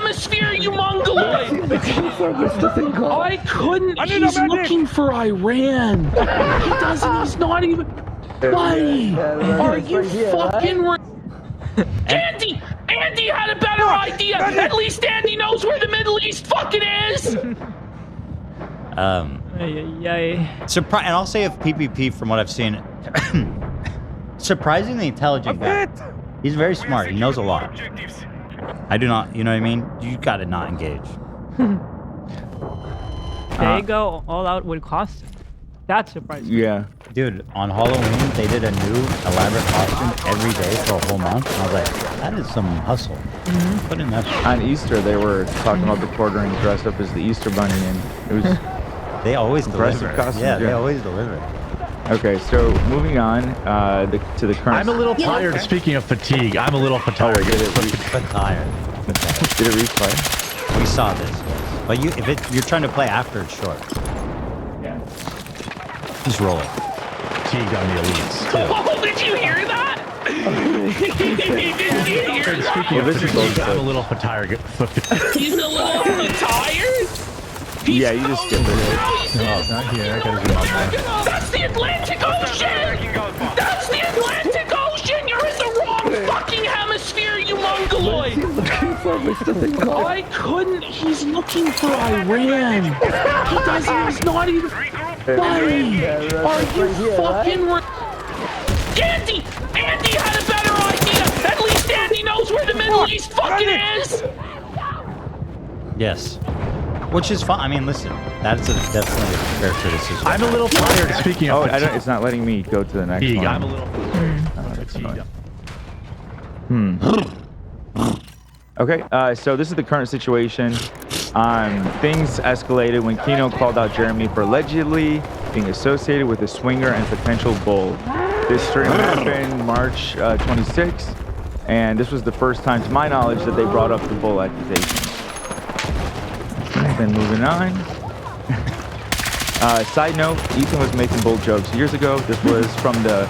hemisphere, you mongoloid! I couldn't. He's looking for Iran. He doesn't. He's not even. Buddy, are you fucking? Andy! Andy had a better idea. At least Andy knows where the Middle East fucking is. And I'll say of PvP, from what I've seen, surprisingly intelligent guy. He's very smart. He knows a lot. I do not, you know what I mean? You gotta not engage. They go all out with costume. That's surprising. Yeah. Dude, on Halloween, they did a new elaborate costume every day for a whole month. And I was like, that is some hustle. Put in that. On Easter, they were talking about the quartering dressed up as the Easter Bunny, and it was They always impressive deliver. costumes. Yeah, they always deliver. Okay, so moving on to the current. I'm a little tired. Speaking of fatigue, I'm a little tired. But tired. Did it replay? We saw this. But you're trying to play after it's short. Yeah. Just roll it. Fatigue on the elites. Too. Oh, did you hear that? Did you hear that? Speaking of fatigue, I'm a little tired. He's a little tired. Yeah, you just skip it. No, it's not here. I gotta zoom out more. That's the Atlantic Ocean! That's the Atlantic Ocean! You're in the wrong fucking hemisphere, you mongoloid! I couldn't. He's looking for Iran. He doesn't. He's not even. Buddy, are you fucking? Andy! Andy had a better idea. At least Andy knows where the Middle East fucking is. Yes. Which is fun. I mean, listen, that's definitely a fair criticism. I'm a little tired. Speaking of Oh, it's not letting me go to the next fatigue, one. I'm a little fatigued. Okay, so this is the current situation. Things escalated when Kino called out Jeremy for allegedly being associated with a swinger and potential bull. This stream happened March 26th, and this was the first time, to my knowledge, that they brought up the bull accusation. Then moving on. Side note, Ethan was making bold jokes years ago. This was from the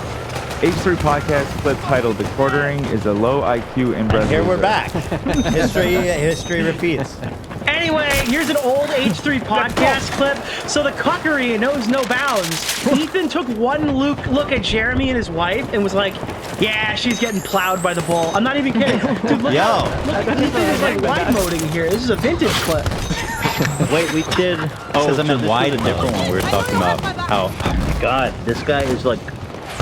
H3 podcast clip titled "The Quartering is a Low IQ Inbred And here we're Loser." back. History repeats. Anyway, here's an old H3 podcast clip. So the cuckery knows no bounds. Ethan took one look at Jeremy and his wife and was like, yeah, she's getting plowed by the bull. I'm not even kidding. Dude, look, Yo. look, Ethan is like wide moding here. This is a vintage clip. Wait, we did. Says I'm in this wide was a different one. We were talking about how, oh my God, this guy is like.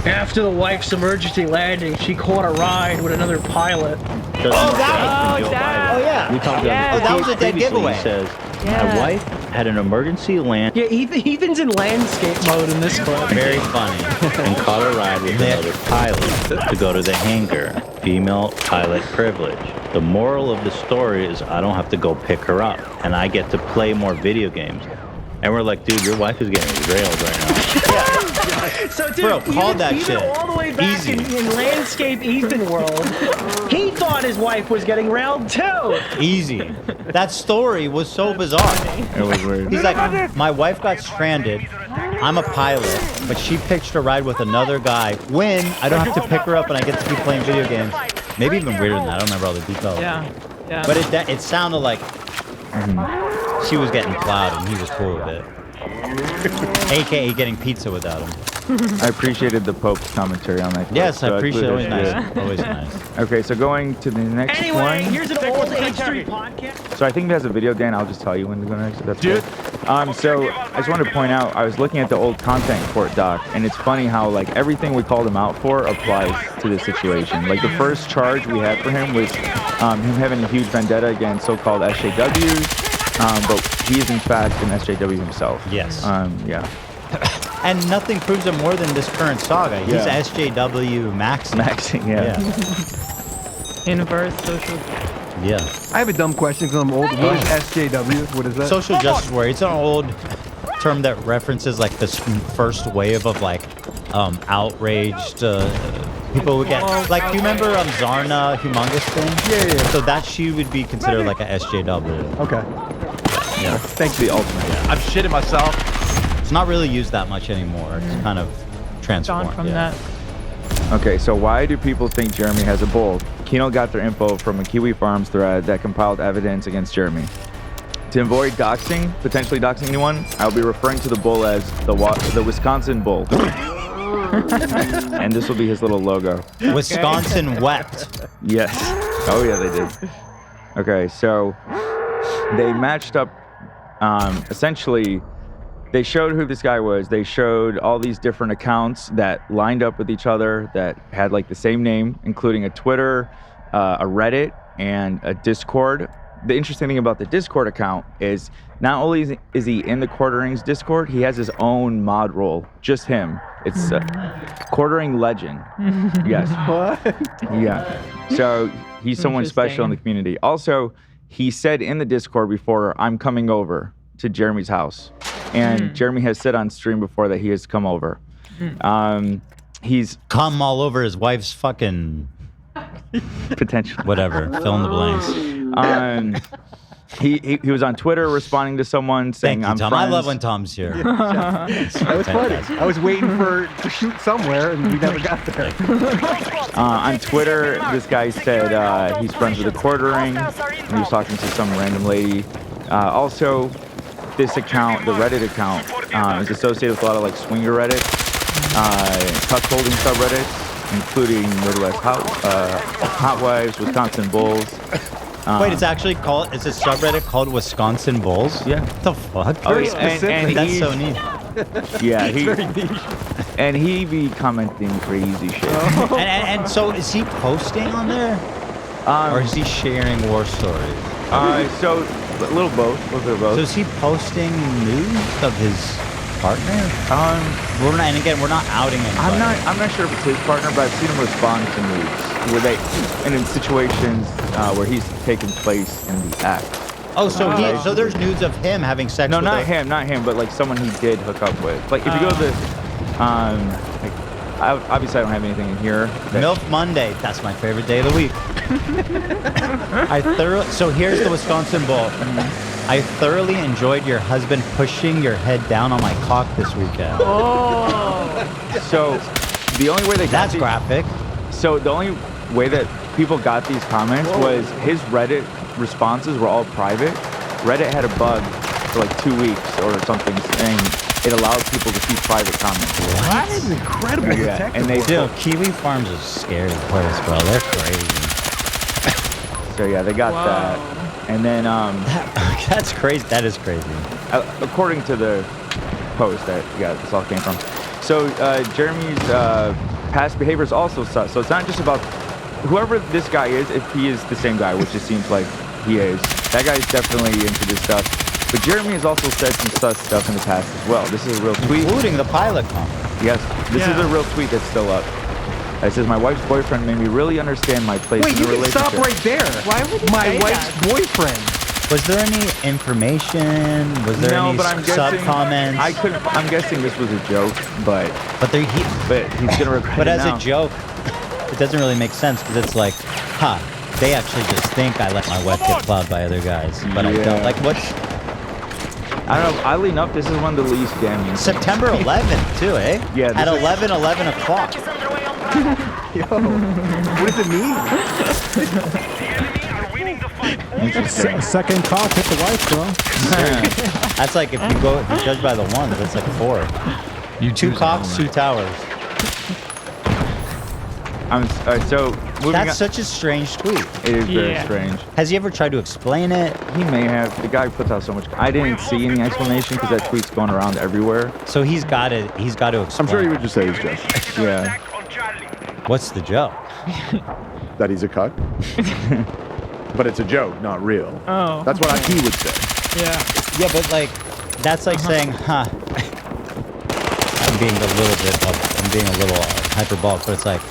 After the wife's emergency landing, she caught a ride with another pilot. Oh, that. yeah. We talked about that was a dead previously. giveaway. He says, my wife had an emergency land Yeah, Ethan's in landscape mode in this clip. Very funny. and caught a ride with another pilot to go to the hangar. Female pilot privilege. The moral of the story is I don't have to go pick her up, and I get to play more video games. And we're like, dude, your wife is getting railed right now. So, dude, Bro, call that even shit. all the way back Easy. in landscape Ethan world, he thought his wife was getting railed too. Easy. That story was so bizarre. It was weird. He's like, my wife got stranded. I'm a pilot, but she pitched a ride with another guy. When I don't have to pick her up and I get to keep playing video games. Maybe even weirder than that. I don't remember all the details. Yeah. But it sounded like she was getting plowed and he was cool with it. AKA getting pizza without him. I appreciated the Pope's commentary on that. Yes, I So appreciate it. Always included nice. Always nice. Okay, so going to the next Anyway, one. here's an old H3 podcast. So I think it has a video, Dan. I'll just tell you when to go next. That's good. So I just wanted to point out, I was looking at the old content court doc, and it's funny how like everything we called him out for applies to this situation. Like the first charge we had for him was him having a huge vendetta against so-called SJWs, but he is in fact an SJW himself. Yes. Yeah. And nothing proves it more than this current saga. He's Yeah. SJW maxing. Maxing, yeah. Inverse social. Yeah. I have a dumb question because I'm old. What is SJW? What is that? Social justice warrior. It's an old term that references like this first wave of like outraged people would get like. Do you remember Zarna Humongous thing? Yeah. So that she would be considered like a SJW. Okay. Yeah. Thanks to the ultimate. I'm shitting myself. It's not really used that much anymore. It's kind of transformed. Gone from yeah. that. Okay, so why do people think Jeremy has a bull? Kino got their info from a Kiwi Farms thread that compiled evidence against Jeremy. To avoid potentially doxing anyone, I'll be referring to the bull as the Wisconsin Bull. And this will be his little logo. Wisconsin wept. Yes. Oh, yeah, they did. Okay, so they matched up. Essentially, they showed who this guy was. They showed all these different accounts that lined up with each other that had like the same name, including a Twitter, a Reddit, and a Discord. The interesting thing about the Discord account is not only is he in the Quarterings Discord, he has his own mod role, just him. It's Quartering Legend. Yes. What? Yeah. So he's someone special in the community. Also, he said in the Discord before, I'm coming over to Jeremy's house. And Jeremy has said on stream before that he has come over. He's come all over his wife's fucking potential. Whatever. Fill in the blanks. He was on Twitter responding to someone saying, Thank you, I'm Tom. friends. I love when Tom's here. That was funny. I was waiting to shoot somewhere, and we never got there. On Twitter, this guy said he's friends with the Quartering. And he was talking to some random lady. Also, this account, the Reddit account, is associated with a lot of like swinger Reddit, cuckolding subreddits, including Midwest Hot Wives, Wisconsin Bulls. Wait, it's actually called, it's a subreddit called Wisconsin Bulls? Yeah. What the fuck? Oh, yeah, and that's so neat. Yeah, and he be commenting crazy shit. And so is he posting on there? Or is he sharing war stories? So a little bit of both. So is he posting news of his partner? And again, we're not outing him. I'm not sure if it's his partner, but I've seen him respond to nudes and in situations where he's taken place in the act. Oh, so there's nudes of him having sex No, with not him, but like someone he did hook up with. Like if you go to the, obviously I don't have anything in here. MILF Monday, that's my favorite day of the week. So here's the Wisconsin Bull. I thoroughly enjoyed your husband pushing your head down on my cock this weekend. So the only way that's graphic. So the only way that people got these comments was his Reddit responses were all private. Reddit had a bug for like 2 weeks or something, and it allowed people to see private comments. That is incredible. Yeah, and they Kiwi Farms is scary place, bro. They're crazy. So yeah, they got that. And then that's crazy. That is crazy. According to the post that this all came from. So Jeremy's past behavior is also sus. So it's not just about whoever this guy is. If he is the same guy, which it seems like he is, that guy's definitely into this stuff. But Jeremy has also said some sus stuff in the past as well. This is a real tweet, including the pilot comment. Yes, this is a real tweet that's still up. It says, my wife's boyfriend made me really understand my place in the relationship. Wait, you can stop right there. Why would you My say wife's boyfriend. Was there any information? Was there any sub-comments? I'm guessing this was a joke, but he's gonna regret But it as now. a joke, it doesn't really make sense because it's like, they actually just think I let my wife get plowed by other guys, but I don't. Like, what's... I don't know. Oddly enough, this is one of the least damning. September 11th, too, eh? Yeah. At 11 o'clock. Yo, what does it mean? Second cock hit the wife, bro. That's like if you judge by the ones, that's like 4. Two cocks, 2 towers. That's such a strange tweet. It is very strange. Has he ever tried to explain it? He may have. The guy puts out so much. I didn't see any explanation because that tweet's going around everywhere. So he's got to explain. I'm sure he would just say he's just. Yeah. What's the joke? That he's a cuck. But it's a joke, not real. Oh. That's what he would say. Yeah, but like, that's like saying, I'm being a little hyperbolic, but it's like,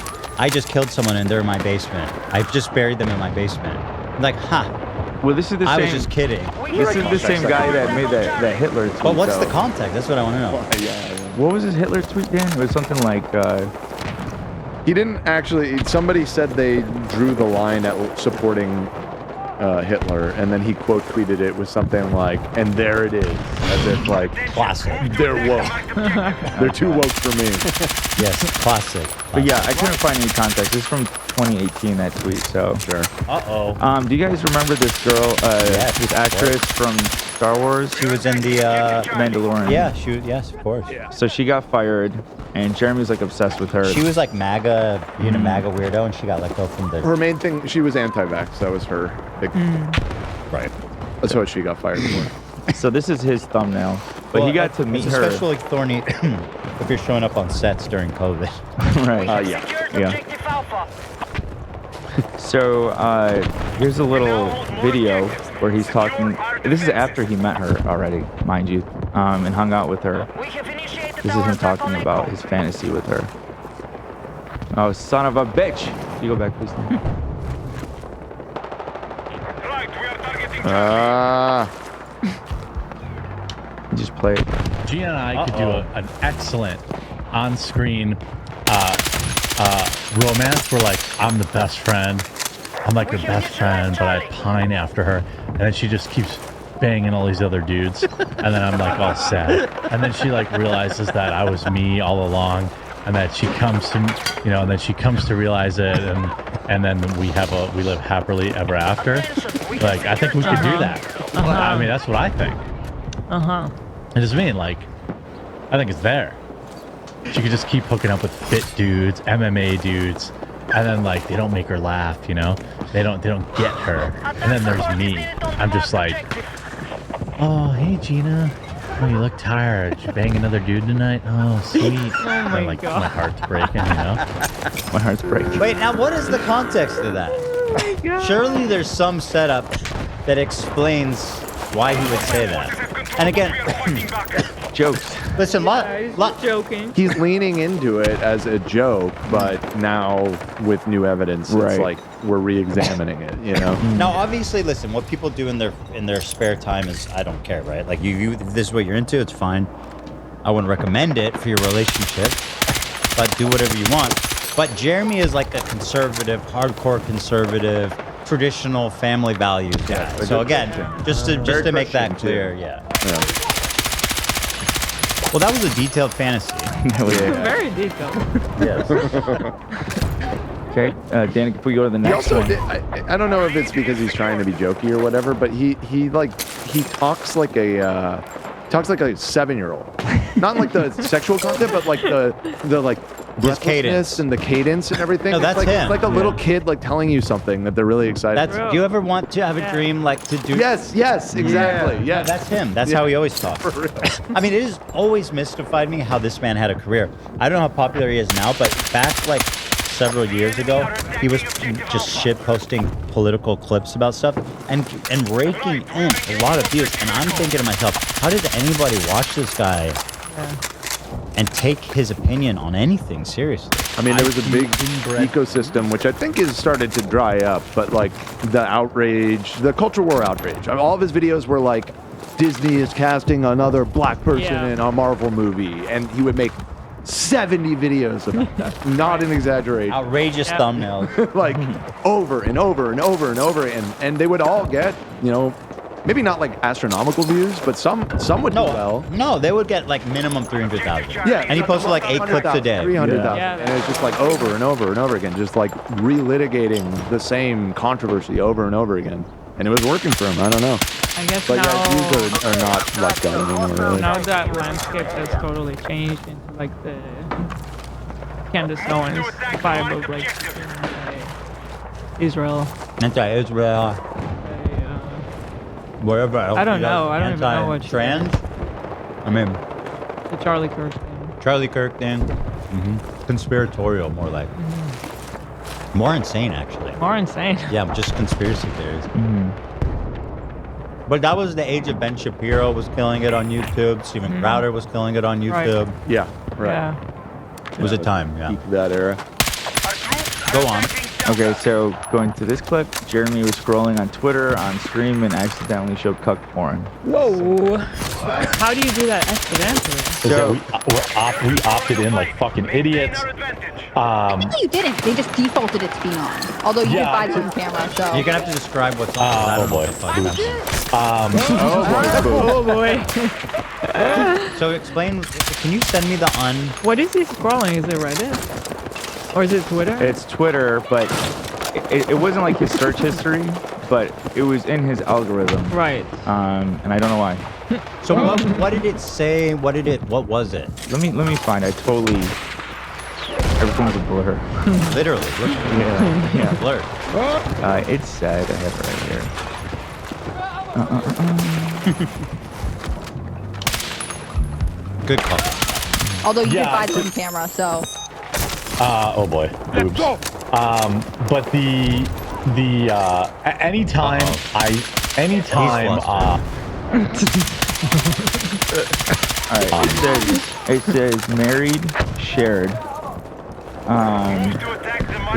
I just killed someone and they're in my basement. I've just buried them in my basement. I'm like, Well, this is the same. I was just kidding. This is the same guy that made that Hitler tweet. But what's the context? That's what I want to know. What was his Hitler tweet, Dan? It was something like. He didn't actually. Somebody said they drew the line at supporting Hitler, and then he quote tweeted it with something like, "And there it is," as if like, classic. They're woke. They're too woke for me. Yes, classic. But yeah, I couldn't find any context. This is from 2018, that tweet. So Sure. Uh-oh. do you guys remember this girl, this actress from Star Wars? She was in the, Mandalorian. yeah, yes, of course. So she got fired, and Jeremy's like obsessed with her. She was like MAGA, being a MAGA weirdo, and she got let go from the... Her main thing, she was anti-vax. That was her big. Right. That's what she got fired for. So this is his thumbnail, but he got to meet it's her. especially thorny if you're showing up on sets during COVID. Right. Yeah. So here's a little video where he's talking. This is after he met her already, mind you, and hung out with her. This is him talking about his fantasy with her. Oh, son of a bitch! You go back, please. Just play it. Gina and I could do an excellent on-screen romance where, like, I'm the best friend. I'm like her best friend, but I pine after her. And then she just keeps banging all these other dudes. And then I'm like all sad. And then she like realizes that I was me all along. And that she comes to, and then she comes to realize it. And then we live happily ever after. Like, I think we could do that. I mean, that's what I think. I just mean, like, I think it's there. She could just keep hooking up with fit dudes, MMA dudes, and then like they don't make her laugh, They don't get her. And then there's me. I'm just like, oh hey Gina, oh you look tired. Did you bang another dude tonight? Oh sweet. And like my heart's breaking, My heart's breaking. Wait, now what is the context of that? Surely there's some setup that explains why he would say that. And again, jokes. Listen, joking. He's leaning into it as a joke, but now with new evidence, it's like we're re-examining it. Now, obviously, listen. What people do in their spare time is I don't care, right? Like if this is what you're into, it's fine. I wouldn't recommend it for your relationship, but do whatever you want. But Jeremy is like a conservative, hardcore conservative, traditional family values guy. So again, just to make that clear, yeah. Well, that was a detailed fantasy. Very detailed. Yes. Okay, Danny, if we go to the next He also one. I don't know if it's because he's trying to be jokey or whatever, but he talks like a 7-year-old. Not like the sexual content, but like the like breathlessness and the cadence and everything. No, that's it's like, him. It's like a little kid like telling you something that they're really excited. Do you ever want to have a dream like to do? Yes, exactly. Yeah. Yeah, That's him. That's how he always talks. For real. I mean, it has always mystified me how this man had a career. I don't know how popular he is now, but back like several years ago, he was just shit posting political clips about stuff and raking in a lot of views. And I'm thinking to myself, how did anybody watch this guy and take his opinion on anything seriously? I mean, there was a big ecosystem, which I think has started to dry up, but like the outrage, the culture war outrage. All of his videos were like, Disney is casting another black person in a Marvel movie, and he would make 70 videos about that. Not an exaggeration. Outrageous thumbnails. Like over and over and over and over, and they would all get, maybe not like astronomical views, but some would do well. No, they would get like minimum 300,000. Yeah, and he posted like 8 clips a day. 300,000, and it's just like over and over and over again, just like relitigating the same controversy over and over again, and it was working for him. I don't know. I guess But now views are not like that anymore, really. now that landscape has totally changed into like the Candace Owens vibe of like Israel. Anti-Israel. Whatever else. I don't know. I don't even know what trans. I mean, the Charlie Kirk thing. Charlie Kirk thing. Conspiratorial, more like. More insane, actually. More insane. Yeah, just conspiracy theories. But that was the age of Ben Shapiro was killing it on YouTube. Steven Crowder was killing it on YouTube. Right. Yeah, right. Yeah. It was a time, yeah. Peak of that era. Go on. Okay, so going to this clip, Jeremy was scrolling on Twitter on stream and accidentally showed cuck porn. Whoa. How do you do that accidentally? So we opted in like fucking idiots. No, you didn't. They just defaulted it to being on. Although you did buy the camera, so. You're gonna have to describe what's on. I don't know what the fuck Oh boy. So explain. Can you send me the What is he scrolling? Is it Reddit? Or is it Twitter? It's Twitter, but it wasn't like his search history, but it was in his algorithm. Right. And I don't know why. So what did it say? What was it? Let me find. Everything was a blur. Literally. Yeah. Blur. It said, I have it right here. Good call. Although you did Yeah, buy the camera, so. Oh boy. Oops. But anytime Alright, it says married, shared.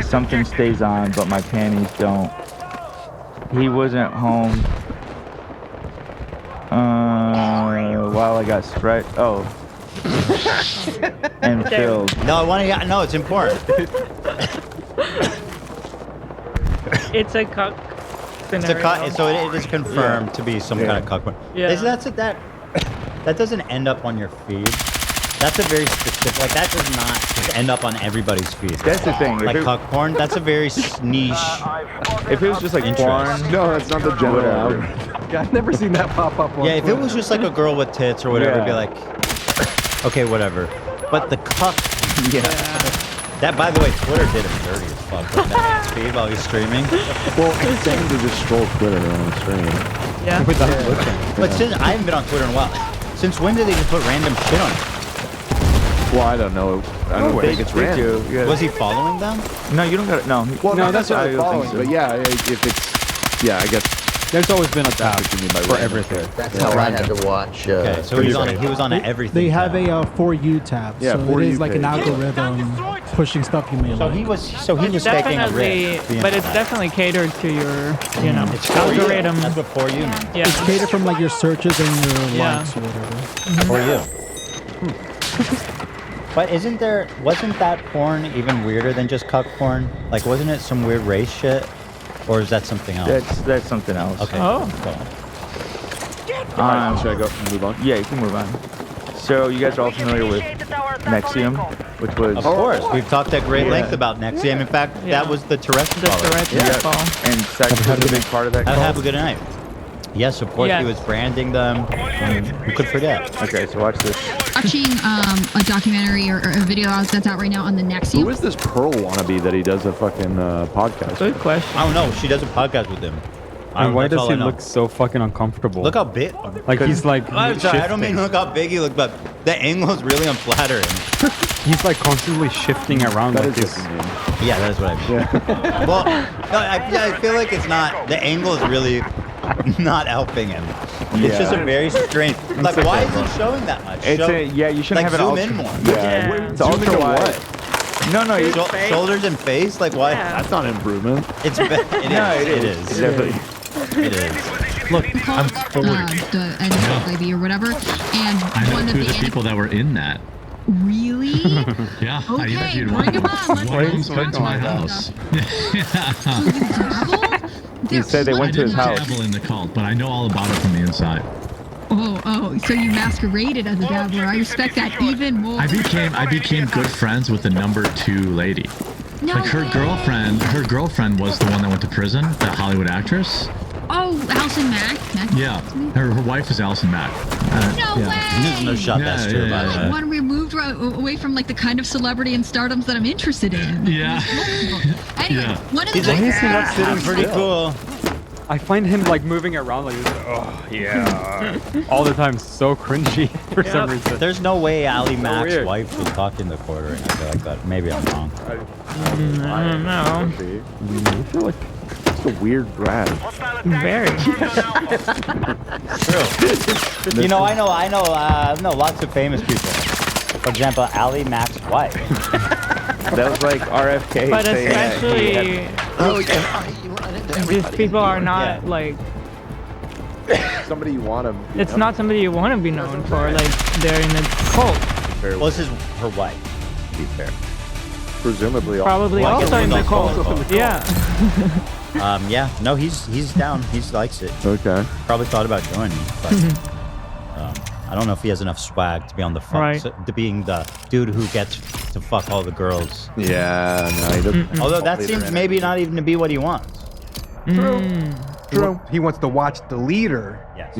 Something stays on, but my panties don't. He wasn't home. While I got stretched. Oh. And filled. No, I want to. No, it's important. It's a cuck scenario. So it is confirmed to be some kind of cuck porn. Yeah. That doesn't end up on your feed. That's a very specific. Like that does not just end up on everybody's feed. That's the thing. Like cuck porn. That's a very niche. If it was just like porn, no, that's not the general algorithm. Yeah, I've never seen that pop up. On Yeah, if it was just like a girl with tits or whatever, it'd be Yeah. like, okay, whatever. But the cuck. yeah. That, by the way, Twitter did him dirty as fuck. Like that feed while he's streaming. Well, it's saying to just scroll Twitter on the screen. Yeah. But since I haven't been on Twitter in a while, since when did they just put random shit on it? Well, I don't know. I don't think it's They random. do, yeah. Was he following them? No, you don't got it. No. Well, No, not that's necessarily what I following, think so. but yeah, if it's, yeah, I guess There's always been a tab what you mean by for random. everything. That's how I had to watch. Okay, so he was on everything. They have tab. a For You tab. Yeah, so For it You is like an page. algorithm pushing stuff you may So like. he was taking a Definitely, risk. being but on it's that. definitely catered to your, you know, It's for you. algorithm. That's what for you means. Yeah. It's catered from like your searches and your Yeah. likes or whatever. For you. But wasn't that porn even weirder than just cuck porn? Like, wasn't it some weird race shit? Or is that something else? That's something else. Okay. Oh. Cool. Should I go move on? Yeah, you can move on. So you guys are all familiar with Nexium, which was Of course. We've talked at great length about Nexium. In fact, Yeah. that was the terrestrial. The terrestrial ball. and sex was a big part of that. Have a cult. good night. Yes, of course, Yes. he was branding them. Who could forget? Okay, so watch this. Watching a documentary or a video that's out right now on the Who Nexium. is this Pearl wannabe that he does a fucking podcast? Good question. I don't know. She does a podcast with him. And why That's does all he I know. look so fucking uncomfortable? Look how big. like he's like I'm sorry, I don't mean shifting. look how big he looked, but the angle is really unflattering. He's like constantly shifting around That like is this. what you mean. Yeah, that's what I mean. Well, no, I feel like it's not. The angle is really not helping him. It's just a very strange. Like, why is it showing that much? It's you shouldn't like have it zoom ultra. in more. Yeah, it's ultra wide. No, you Shoulders and face. Like, why? Yeah. That's not an improvement. It's it is. No, It It's is. definitely. It is. Look, I'm 40. The NSL baby or whatever. And I know one of two of the the people that were in that. Really? Yeah, I Okay, interviewed bring one. him on. Let's One of them talk went to my about house. He said they went to his I house. didn't dabble in the cult, but I know all about it from the inside. Oh, so you masqueraded as a dabbler. I respect that even more. I became good friends with the number 2 lady. No Like her way. girlfriend was the one that went to prison, that Hollywood actress. Oh, Alison Mack. Yeah, her wife is Alison Mack. No yeah. way. There's no shot that's true about Like that. one removed away from like the kind of celebrity and stardoms that I'm interested in. Yeah. Anyway, Yeah. one of He's the like, Why is he not sitting pretty cool. I find him like moving around like this. Oh yeah, all the time. So cringy for some reason. There's no way Ali Mack's weird. wife would talk in the quartering. I feel like that. Maybe I'm wrong. I don't know. I feel like it's a weird grad. Very. True. You know, I know lots of famous people. For example, Ali Mack's wife. That was like RFK. But saying that he especially, these people are not Yeah. like. Somebody you want to. It's not somebody you want to be known for. Like they're in a cult. Well, this is her wife, to be fair. Presumably. Probably Well, I guess also in the we're cult. also in the Yeah. Yeah. No, he's down. He likes it. Okay. Probably thought about joining, but I don't know if he has enough swag to be on the front, Right. to being the dude who gets to fuck all the girls. Yeah, no, he doesn't. Although that seems maybe not even to be what he wants. True. He wants to watch the leader. Yes.